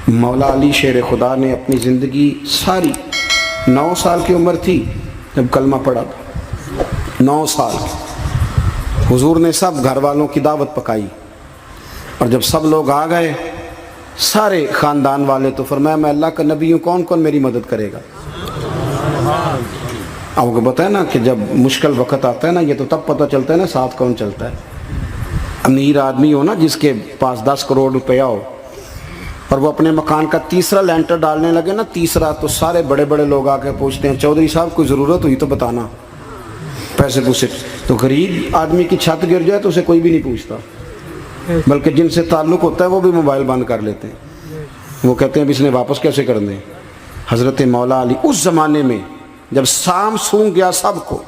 مولا علی شیر خدا نے اپنی زندگی ساری 9 سال کی عمر تھی جب کلمہ پڑھا تھا، 9 سال حضور نے سب گھر والوں کی دعوت پکائی، اور جب سب لوگ آ گئے سارے خاندان والے، تو فرمایا میں اللہ کا نبی ہوں، کون کون میری مدد کرے گا؟ آپ کو پتہ ہے نا کہ جب مشکل وقت آتا ہے نا، یہ تو تب پتہ چلتا ہے نا ساتھ کون چلتا ہے۔ امیر آدمی ہو نا جس کے پاس 10 کروڑ روپیہ ہو اور وہ اپنے مکان کا تیسرا لینٹر ڈالنے لگے نا، تیسرا، تو سارے بڑے بڑے لوگ آ کے پوچھتے ہیں چودھری صاحب کوئی ضرورت ہوئی تو بتانا، پیسے پوچھے۔ تو غریب آدمی کی چھت گر جائے تو اسے کوئی بھی نہیں پوچھتا، بلکہ جن سے تعلق ہوتا ہے وہ بھی موبائل بند کر لیتے ہیں، وہ کہتے ہیں اب اس نے واپس کیسے کر دیں۔ حضرت مولا علی اس زمانے میں جب سام سونگ گیا سب کو،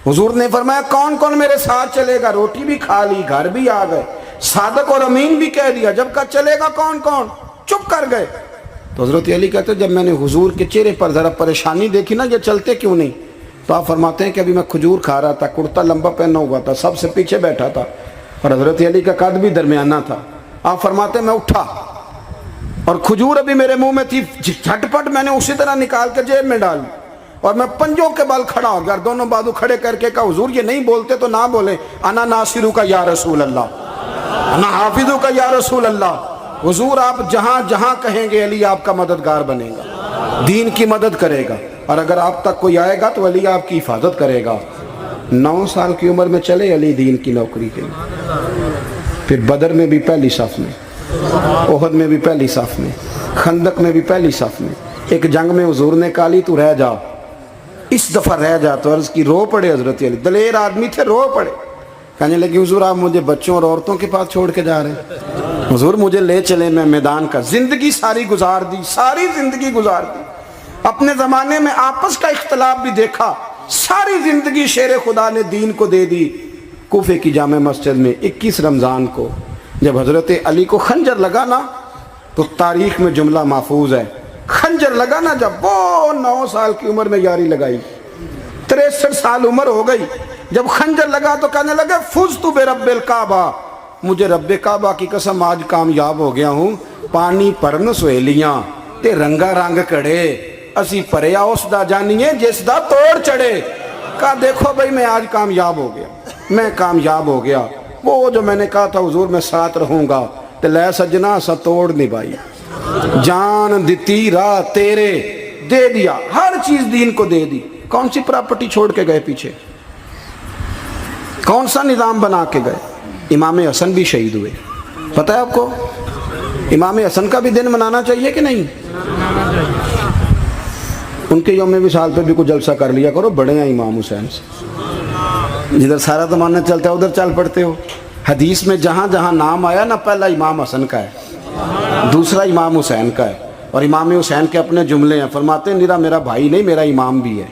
حضور نے فرمایا کون کون میرے ساتھ چلے گا؟ روٹی بھی کھا لی، گھر بھی آ گئے، صادق اور امین بھی کہہ دیا، جب کہا چلے گا کون کون؟ چپ کر گئے۔ تو حضرت علی کہتے ہیں جب میں نے حضور کے چہرے پر ذرا پریشانی دیکھی نا، یہ چلتے کیوں نہیں؟ تو آپ فرماتے ہیں کہ ابھی میں کھجور کھا رہا تھا، کرتا لمبا پہنا ہوا تھا، سب سے پیچھے بیٹھا تھا، اور حضرت علی کا قد بھی درمیانہ تھا۔ آپ فرماتے ہیں میں اٹھا اور کھجور ابھی میرے منہ میں تھی، جھٹ پٹ میں نے اسی طرح نکال کے جیب میں ڈال، اور میں پنجوں کے بل کھڑا ہو گیا، دونوں بازو کھڑے کر کے کہا حضور یہ نہیں بولتے تو نہ بولیں، انا ناصرو کا یا رسول اللہ، انا حافظو کا یا رسول اللہ۔ حضور آپ جہاں جہاں کہیں گے علی آپ کا مددگار بنے گا، دین کی مدد کرے گا، اور اگر آپ تک کوئی آئے گا تو علی آپ کی حفاظت کرے گا۔ 9 سال کی عمر میں چلے علی دین کی نوکری کے لیے، پھر بدر میں بھی پہلی صف میں، احد میں بھی پہلی صف میں، خندق میں بھی پہلی صف میں۔ ایک جنگ میں حضور نے کہا علی تو رہ جا، اس دفعہ رہ جا، تو عرض کی رو پڑے حضرت علی، دلیر آدمی تھے، رو پڑے، کہنے لگے حضور آپ مجھے بچوں اور عورتوں کے پاس چھوڑ کے جا رہے ہیں، حضور مجھے لے چلے، میں میدان کا زندگی ساری گزار دی، ساری زندگی گزار دی، اپنے زمانے میں آپس کا اختلاف بھی دیکھا، ساری زندگی شیر خدا نے دین کو دے دی۔ کوفے کی جامع مسجد میں 21 رمضان کو جب حضرت علی کو خنجر لگا نا، تو تاریخ میں جملہ محفوظ ہے، خنجر لگا نا جب وہ 9 سال کی عمر میں یاری لگائی، 63 سال عمر ہو گئی، جب خنجر لگا تو کہنے لگے فزت برب الکعبہ، مجھے رب کعبہ کی قسم آج کامیاب ہو گیا ہوں، پانی پرن سہیلیاں تے رنگا رنگ کڑے، اسی پریا اس دا جانیے جس دا توڑ چڑھے۔ کہا دیکھو بھائی میں آج کامیاب ہو گیا، میں کامیاب ہو گیا، وہ جو میں نے کہا تھا حضور میں ساتھ رہوں گا، تے لے سجنا سا توڑ نبھائی، جان دیتی راہ تیرے، دے دیا ہر چیز دین کو دے دی۔ کون سی پراپرٹی چھوڑ کے گئے پیچھے؟ کون سا نظام بنا کے گئے؟ امام حسن بھی شہید ہوئے، پتہ ہے آپ کو؟ امام حسن کا بھی دن منانا چاہیے کہ نہیں؟ ان کے یوم وصال پہ بھی کوئی جلسہ کر لیا کرو، بڑے ہیں امام حسین سے، جدھر سارا زمانہ چلتا ہے ادھر چل پڑتے ہو۔ حدیث میں جہاں جہاں نام آیا نا، پہلا امام حسن کا ہے، دوسرا امام حسین کا ہے، اور امام حسین کے اپنے جملے ہیں، فرماتے ہیں نیرا میرا بھائی نہیں، میرا امام بھی ہے،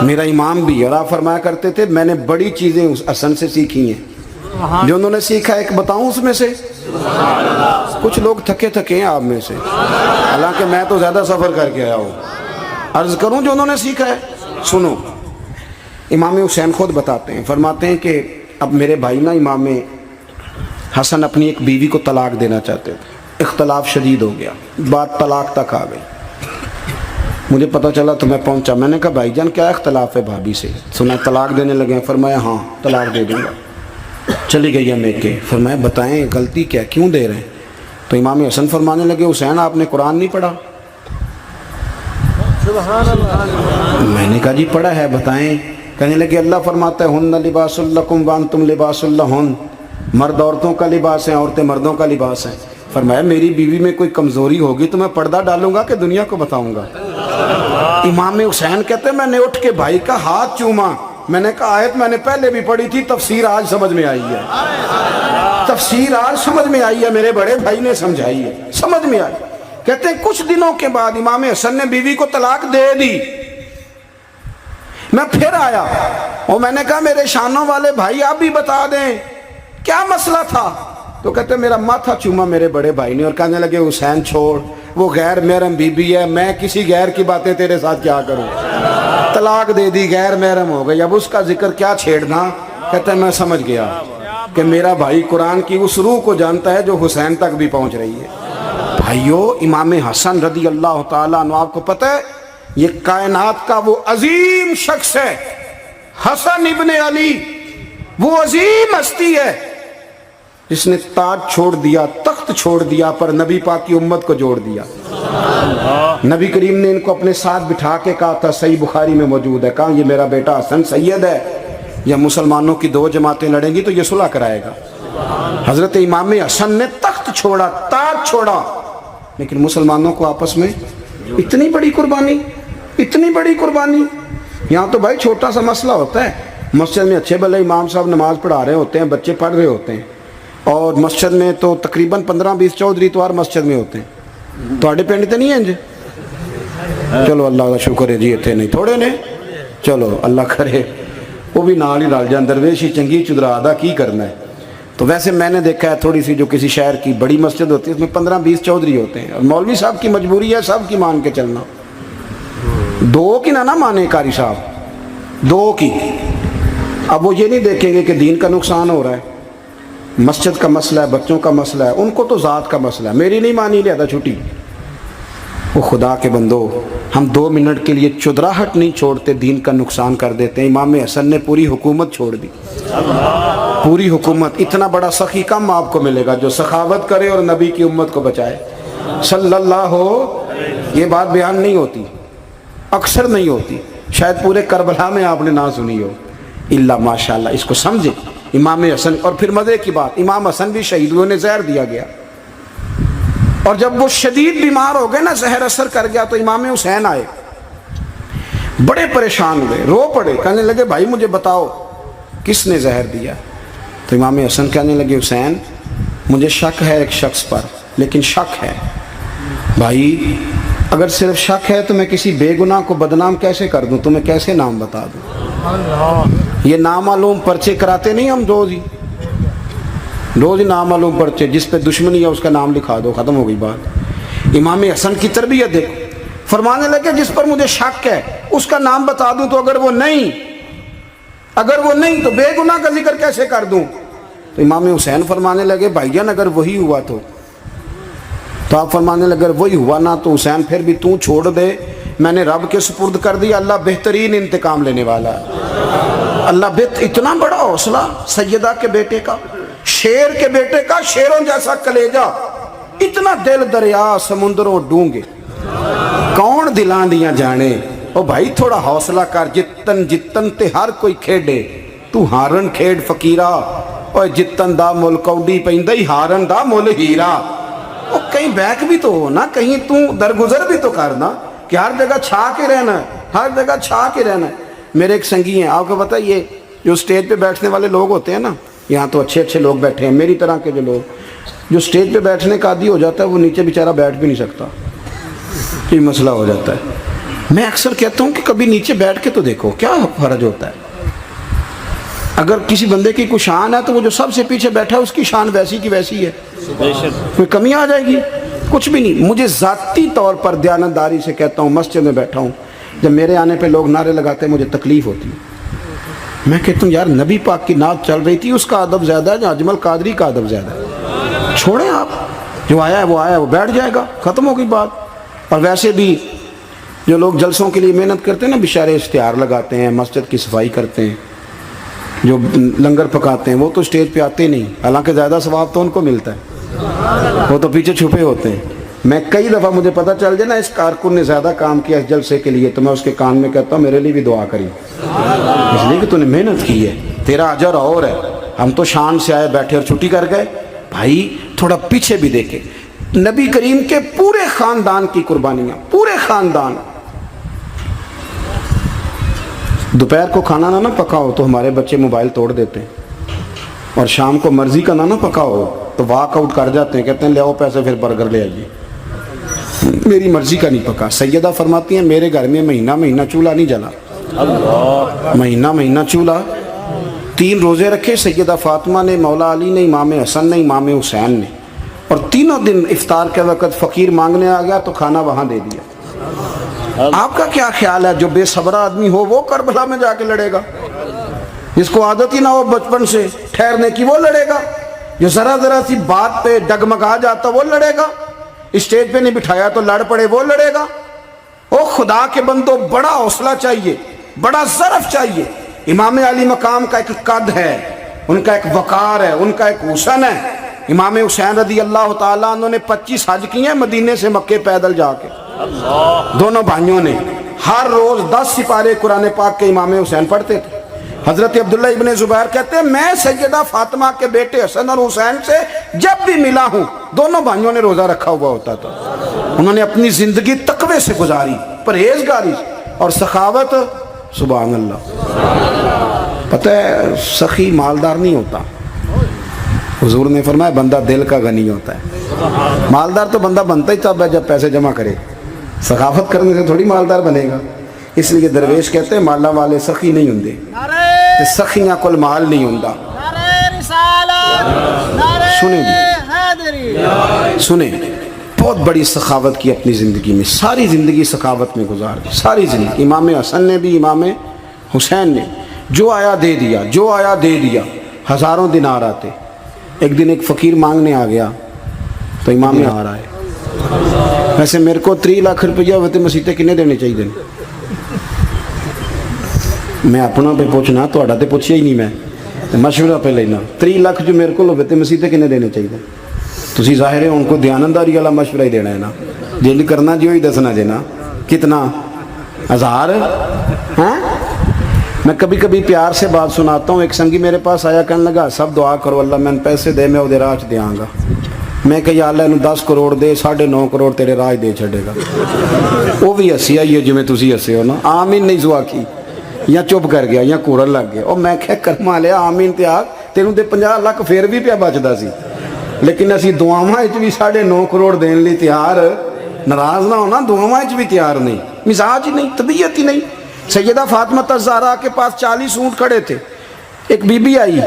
میرا امام بھی ہے۔ اور آپ فرمایا کرتے تھے میں نے بڑی چیزیں اس حسن سے سیکھی ہیں، جو انہوں نے سیکھا ایک بتاؤں اس میں سے؟ کچھ لوگ تھکے تھکے ہیں آپ میں سے، حالانکہ میں تو زیادہ سفر کر کے آیا ہوں، عرض کروں جو انہوں نے سیکھا ہے؟ سنو، امام حسین خود بتاتے ہیں، فرماتے ہیں کہ اب میرے بھائی نا امام حسن اپنی ایک بیوی کو طلاق دینا چاہتے تھے، اختلاف شدید ہو گیا، بات طلاق تک آ گئی، مجھے پتہ چلا تو میں پہنچا، میں نے کہا بھائی جان کیا اختلاف ہے بھابھی سے؟ سنا طلاق دینے لگے ہیں، فرمایا ہاں طلاق دے دوں گا۔ چلی گئی ہے میکے، فرمایا بتائیں غلطی کیا، کیوں دے رہے ہیں؟ تو امام حسن فرمانے لگے حسین آپ نے قرآن نہیں پڑھا؟ میں نے کہا جی پڑھا ہے، بتائیں۔ کہنے لگے اللہ فرماتا ہے ہن لباس لکم وانتم لباس لہن، مرد عورتوں کا لباس ہیں، عورتیں مردوں کا لباس ہیں۔ فرمایا میری بیوی میں کوئی کمزوری ہوگی تو میں پردہ ڈالوں گا کہ دنیا کو بتاؤں گا؟ امام حسین کہتے ہیں میں نے اٹھ کے بھائی کا ہاتھ چوما، میں نے کہا آیت میں نے پہلے بھی پڑھی تھی، تفسیر آج سمجھ میں آئی ہے، تفسیر آج سمجھ میں آئی ہے، میرے بڑے بھائی نے سمجھائی ہے، سمجھ میں آئی۔ کہتے ہیں کچھ دنوں کے بعد امام حسن نے بیوی کو طلاق دے دی، میں پھر آیا اور میں نے کہا میرے شانوں والے بھائی آپ بھی بتا دیں کیا مسئلہ تھا؟ تو کہتے ہیں میرا ماتھا چوما میرے بڑے بھائی نے، اور کہنے لگے حسین چھوڑ، وہ غیر محرم بی بی ہے، میں کسی غیر کی باتیں تیرے ساتھ کیا کروں، طلاق دے دی، غیر محرم ہو گئی، اب اس کا ذکر کیا چھیڑنا۔ کہتے ہیں میں سمجھ گیا کہ میرا بھائی قرآن کی اس روح کو جانتا ہے جو حسین تک بھی پہنچ رہی ہے۔ بھائیو امام حسن رضی اللہ تعالیٰ عنہ، آپ کو پتہ ہے یہ کائنات کا وہ عظیم شخص ہے، حسن ابن علی، وہ عظیم ہستی ہے جس نے تاج چھوڑ دیا، تخت چھوڑ دیا، پر نبی پاک کی امت کو جوڑ دیا۔ نبی کریم نے ان کو اپنے ساتھ بٹھا کے کہا تھا، صحیح بخاری میں موجود ہے، کہا یہ میرا بیٹا حسن سید ہے، یا مسلمانوں کی دو جماعتیں لڑیں گی تو یہ صلح کرائے گا۔ حضرت امام حسن نے تخت چھوڑا، تاج چھوڑا، لیکن مسلمانوں کو آپس میں اتنی بڑی قربانی، اتنی بڑی قربانی۔ یہاں تو بھائی چھوٹا سا مسئلہ ہوتا ہے، مسجد میں اچھے بھلے امام صاحب نماز پڑھا رہے ہوتے ہیں، بچے پڑھ رہے ہوتے ہیں، اور مسجد میں تو تقریباً 15-20 چودھری اتوار مسجد میں ہوتے ہیں۔ تو پنڈ تو نہیں ہیں جی؟ چلو اللہ کا شکر ہے جی، اتنے نہیں تھوڑے نے، چلو اللہ کرے وہ بھی نال ہی رل جان، درویش ہی چنگی چدرا دا کی کرنا ہے۔ تو ویسے میں نے دیکھا ہے تھوڑی سی جو کسی شہر کی بڑی مسجد ہوتی ہے اس میں 15-20 چودھری ہوتے ہیں، اور مولوی صاحب کی مجبوری ہے سب کی مان کے چلنا، دو کی نہ مانے قاری صاحب، دو کی۔ اب وہ یہ نہیں دیکھیں گے کہ دین کا نقصان ہو رہا ہے، مسجد کا مسئلہ ہے، بچوں کا مسئلہ ہے، ان کو تو ذات کا مسئلہ ہے، میری نہیں مانی لہذا چھٹی۔ وہ خدا کے بندو، ہم 2 منٹ کے لیے چدراہٹ نہیں چھوڑتے، دین کا نقصان کر دیتے ہیں۔ امام حسن نے پوری حکومت چھوڑ دی، پوری حکومت۔ اتنا بڑا سخی کم آپ کو ملے گا جو سخاوت کرے اور نبی کی امت کو بچائے صلی اللہ ہو۔ یہ بات بیان نہیں ہوتی، اکثر نہیں ہوتی، شاید پورے کربلا میں آپ نے نہ سنی ہو، الا ماشاءاللہ۔ اس کو سمجھے امام حسن۔ اور پھر مزے کی بات، امام حسن بھی شہید ہوئے، انہیں زہر دیا گیا، اور جب وہ شدید بیمار ہو گئے نا، زہر اثر کر گیا، تو امام حسین آئے، بڑے پریشان ہوئے، رو پڑے، کہنے لگے بھائی مجھے بتاؤ کس نے زہر دیا؟ تو امام حسن کہنے لگے حسین مجھے شک ہے ایک شخص پر، لیکن شک ہے بھائی، اگر صرف شک ہے تو میں کسی بے گناہ کو بدنام کیسے کر دوں، تمہیں کیسے نام بتا دوں؟ یہ نامعلوم پرچے کراتے نہیں ہم روز ہی نامعلوم پرچے، جس پہ دشمنی ہے اس کا نام لکھا دو، ختم ہو گئی بات۔ امام حسن کی تربیت دیکھو، فرمانے لگے جس پر مجھے شک ہے اس کا نام بتا دوں، تو اگر وہ نہیں تو بے گناہ کا ذکر کیسے کر دوں؟ تو امام حسین فرمانے لگے بھائی جان اگر وہی ہوا تو آپ فرمانے لگے اگر وہی ہوا نا تو حسین پھر بھی تو چھوڑ دے، میں نے رب کے سپرد کر دیا، اللہ بہترین انتقام لینے والا ہے۔ اللہ اتنا بڑا حوصلہ سیدہ کے بیٹے کا، شیر کے بیٹے کا، شیروں جیسا کلیجہ، اتنا دل دریا سمندروں ڈونگے، کون دلان دیاں جانے۔ او بھائی تھوڑا حوصلہ کر، جتن تے ہر کوئی کھیڈے، تو ہارن کھیڈ فقیرہ، اور جتن دا مل کوڈی پیندئی ہارن دا مل ہیرا۔ او کہیں بیک بھی تو ہو نا، کہیں تو درگزر بھی تو کرنا، کہ ہر جگہ چھا کے رہنا ہے، ہر جگہ چھا کے رہنا ہے۔ میرے ایک سنگی ہیں، آپ کو پتہ یہ جو سٹیج پہ بیٹھنے والے لوگ ہوتے ہیں نا، یہاں تو اچھے لوگ بیٹھے ہیں، میری طرح کے جو لوگ جو سٹیج پہ بیٹھنے کا عادی ہو جاتا ہے وہ نیچے بیچارہ بیٹھ بھی نہیں سکتا، یہ مسئلہ ہو جاتا ہے۔ میں اکثر کہتا ہوں کہ کبھی نیچے بیٹھ کے تو دیکھو کیا فرج ہوتا ہے۔ اگر کسی بندے کی کوئی شان ہے تو وہ جو سب سے پیچھے بیٹھا ہے اس کی شان ویسی کی ویسی ہے، کوئی کمی آ جائے گی؟ کچھ بھی نہیں۔ مجھے ذاتی طور پر دیانتداری سے کہتا ہوں، مسجد میں بیٹھا ہوں، جب میرے آنے پہ لوگ نعرے لگاتے ہیں مجھے تکلیف ہوتی ہے۔ میں کہتا ہوں یار نبی پاک کی نعت چل رہی تھی، اس کا ادب زیادہ ہے یا اجمل قادری کا ادب زیادہ ہے؟ چھوڑیں آپ، جو آیا ہے وہ بیٹھ جائے گا، ختم ہو گئی بات۔ اور ویسے بھی جو لوگ جلسوں کے لیے محنت کرتے ہیں نا، بیچارے اشتہار لگاتے ہیں، مسجد کی صفائی کرتے ہیں، جو لنگر پکاتے ہیں، وہ تو اسٹیج پہ آتے نہیں، حالانکہ زیادہ ثواب تو ان کو ملتا ہے، وہ تو پیچھے چھپے ہوتے ہیں۔ میں کئی دفعہ مجھے پتہ چل جائے نا اس کارکن نے زیادہ کام کیا اس جلسے کے لیے، تو میں اس کے کان میں کہتا ہوں میرے لیے بھی دعا کری، اس لیے کہ تو نے محنت کی ہے، تیرا اجر اور ہے۔ ہم تو شان سے آئے بیٹھے اور چھٹی کر گئے۔ بھائی تھوڑا پیچھے بھی دیکھیں، نبی کریم کے پورے خاندان کی قربانیاں، پورے خاندان۔ دوپہر کو کھانا نہ پکا ہو تو ہمارے بچے موبائل توڑ دیتے ہیں، اور شام کو مرضی کا نہ پکا ہو تو واک آؤٹ کر جاتے ہیں، کہتے ہیں لے آؤ پیسے پھر برگر لے آئیے، میری مرضی کا نہیں پکا۔ سیدہ فرماتی ہیں میرے گھر میں مہینہ چولہا نہیں جلا، مہینہ چولہا۔ 3 روزے رکھے سیدہ فاطمہ نے، مولا علی نے، امام حسن نے، امام حسین نے، اور تینوں دن افطار کے وقت فقیر مانگنے آ گیا تو کھانا وہاں دے دیا۔ آپ کا کیا خیال ہے جو بے صبرہ آدمی ہو وہ کربلا میں جا کے لڑے گا؟ جس کو عادت ہی نہ ہو بچپن سے ٹھہرنے کی وہ لڑے گا؟ جو ذرا سی بات پہ ڈگمگا جاتا وہ لڑے گا؟ اسٹیج پہ نہیں بٹھایا تو لڑ پڑے وہ لڑے گا؟ او خدا کے بندو، بڑا حوصلہ چاہیے، بڑا ظرف چاہیے۔ امام علی مقام کا ایک قد ہے، ان کا ایک وقار ہے، ان کا ایک حسن ہے۔ امام حسین رضی اللہ تعالیٰ عنہ نے 25 حج کیے ہیں مدینے سے مکے پیدل جا کے، دونوں بھائیوں نے۔ ہر روز 10 سپارے قرآن پاک کے امام حسین پڑھتے تھے۔ حضرت عبداللہ ابن زبیر کہتے ہیں میں سیدہ فاطمہ کے بیٹے حسن اور حسین سے جب بھی ملا ہوں دونوں بھائیوں نے روزہ رکھا ہوا ہوتا تھا۔ انہوں نے اپنی زندگی تقوی سے گزاری، پرہیزگاری اور سخاوت۔ سبحان اللہ۔ پتہ ہے سخی مالدار نہیں ہوتا، حضور نے فرمایا بندہ دل کا غنی ہوتا ہے۔ مالدار تو بندہ بنتا ہی تب ہے جب پیسے جمع کرے، سخاوت کرنے سے تھوڑی مالدار بنے گا۔ اس لیے درویش کہتے ہیں مالا والے سخی نہیں ہوندے، سخیاں کل مال نہیں ہوندا۔ سنیں جی، سنیں، بہت بڑی سخاوت کی اپنی زندگی میں، ساری زندگی سخاوت میں گزار دی، ساری زندگی۔ امام حسن نے بھی، امام حسین نے جو آیا دے دیا، جو آیا دے دیا۔ ہزاروں دینار آتے، ایک دن ایک فقیر مانگنے آ گیا تو امام آ رہا ہے، ویسے میرے کو 3 لاکھ روپیہ ہوتے مسیطے کنے دینے چاہیے دن؟ میں اپنا پہ پوچھنا، تو اڑا تے پوچھیا ہی نہیں، میں مشورہ پہ لینا۔ 3 لاکھ جو میرے کو ہوتے مسیطے کنے دینے چاہیے؟ تسی ظاہر ہے ان کو دیانتداری والا مشورہ ہی دینا ہے نا، جن کرنا جو ہی دسنا دینا۔ کتنا؟ 1000؟ ہاں، میں کبھی کبھی پیار سے بات سناتا ہوں۔ ایک سنگی میرے پاس آیا، کہنے لگا سب دعا کرو اللہ میں پیسے دے، میں وہ راج دیاں گا۔ میں کہ یا اللہ انہوں 10 کروڑ دے، 9.5 کروڑ تیرے راج دے چھڑے گا۔ وہ بھی ہسی آئی ہے جو میں تسی ہسے ہو نا، آمین نہیں زوا کی، یا چپ کر گیا یا کورن لگ گیا۔ اور میں کہ کرما لیا آمین تے آگ، تینوں دے 50 لاکھ پھر بھی پیا بچدا سی، لیکن اسی دعاواں وچ بھی 9.5 کروڑ دین لی تیار، ناراض نہ ہونا، دعاواں وچ بھی تیار نہیں، مزاج ہی نہیں، طبیعت ہی نہیں۔ سیدہ فاطمہ الزہرا کے پاس 40 اونٹ کھڑے تھے۔ ایک بی بی آئی،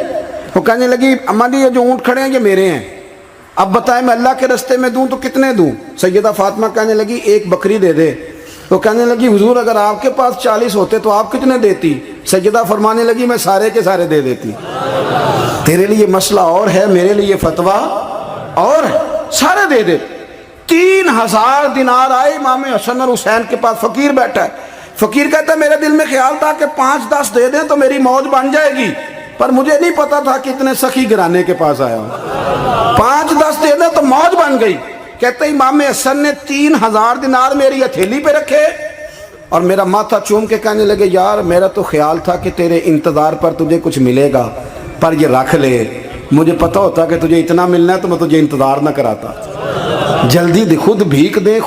وہ کہنے لگی اماں جی یہ جو اونٹ کھڑے ہیں یہ میرے ہیں، اب بتائیں میں اللہ کے رستے میں دوں تو کتنے دوں؟ سیدہ فاطمہ کہنے لگی 1 بکری دے دے۔ وہ کہنے لگی حضور اگر آپ کے پاس 40 ہوتے تو آپ کتنے دیتی؟ سیدہ فرمانے لگی میں سارے کے سارے دے دیتی۔ تیرے لیے مسئلہ اور ہے، میرے لیے فتویٰ اور ہے، سارے دے دے۔ 3000 دینار آئے امام حسن اور حسین کے پاس، فقیر بیٹھا ہے۔ فقیر کہتا ہے میرے دل میں خیال تھا کہ 5-10 دے دیں تو میری موج بن جائے گی، پر مجھے نہیں پتا تھا کہ اتنے سخی گھرانے کے پاس آیا ہوں۔ 5-10 دے دیں تو موج بن گئی۔ کہتے ہیں امام حسن نے 3000 دینار میری ہتھیلی پہ رکھے اور میرا ماتھا چوم کے کہنے لگے یار میرا تو خیال تھا کہ تیرے انتظار پر تجھے کچھ ملے گا، پر یہ رکھ لے، مجھے پتا ہوتا کہ تجھے اتنا ملنا ہے تو میں تجھے انتظار نہ کراتا۔ جلدی خود بھیک دے